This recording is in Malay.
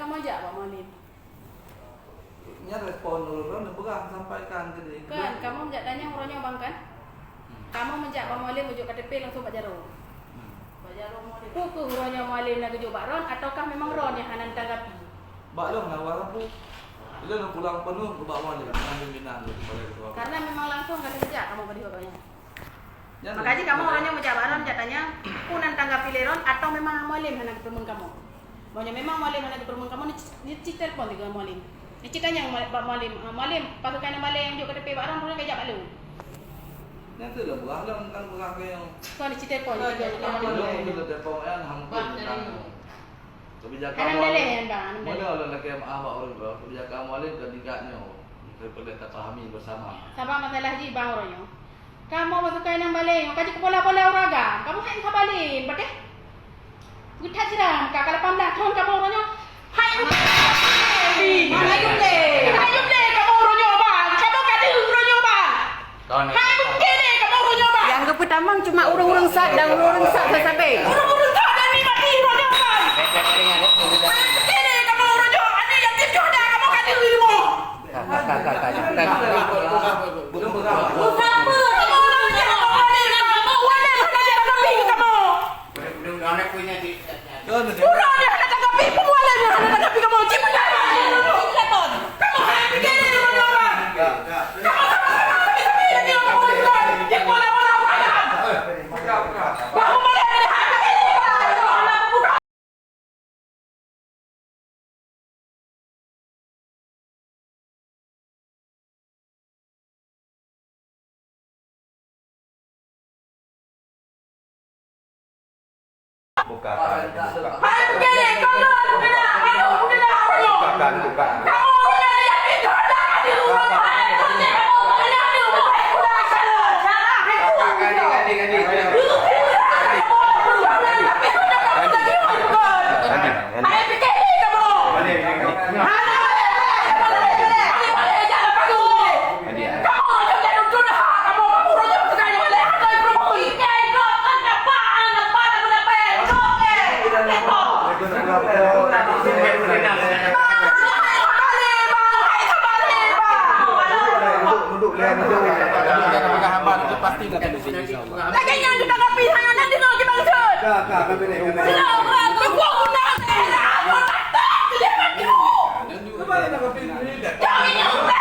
kamu ajak Pak Malim? Nya respon orang berang sampaikan ke dia. Kan, kamu menjak tanya orangnya bang kan? Kamu menjak Pak Malim ujuk KTP langsung Pak Jaro. Pak Jaro Malim. Ku orangnya Malim nak ujuk Pak Ron ataukah memang Ron yang hanan tanggapi? Pak Long ngawal aku. Dia nak pulang penuh ke Pak Malim dengan pimpinan kepada ketua. Karena memang langsung kan sejak kamu pada pokoknya. Ya, Makanya kamu orangnya menjak Pak Ron tanya, ku nan tanggapi Leron atau memang Malim hanan kepermun kamu? Bahwa memang Malim hanan kepermun kamu ni telefon dengan Malim. Ni tanya Pak Malim, Malim pasukan Malim yang ujuk KTP Pak Ron boleh kejap malu. Yang tu dah berang dah kan berang ke yang. Kau ni telefon Kita juga. telefon kan hampir. Kebijakan Anam dalih yang bang. Mana orang lelaki yang maaf orang tu. Kebijakan Malim ketiganya daripada kita fahami bersama. Sabah masalah ji bang orangnya. Kamu pasukan yang balik, kaji kepala-pala orang. Kamu hai balik, betul? Kita jiran, kakak 18 tahun kamu orangnya. Hai Mana jumle? Hai jumle kamu orangnya bang. Kamu kata orangnya bang. Hai begini kamu orangnya bang. Yang pertama cuma urung-urung sat dan urung sat sampai. Urung-urung sat dan ni mati orangnya bang. Hai begini kamu orangnya. Ada yang tidur dah kamu kata dirimu. Belum berang. Siapa kamu orangnya? Anak punya di. Kurang dia nak tanggapi pemualan yang nak tanggapi kamu. Cip apa? Telepon. Kamu hai begini rumah orang. Kamu lagi kamu bukan. Dia bola apa? Kamu boleh hai begini. Bukan. Hai begini kamu Bukan. kamu udah lihat itu ada di rumah hai begini kamu udah di rumah Pasti dah kena sini insya-Allah. lagi yang kita kapi hanya nanti nak kita maksud. Kak, kami ni. Aku nak. Dia mati. Kembali nak pilih. Jangan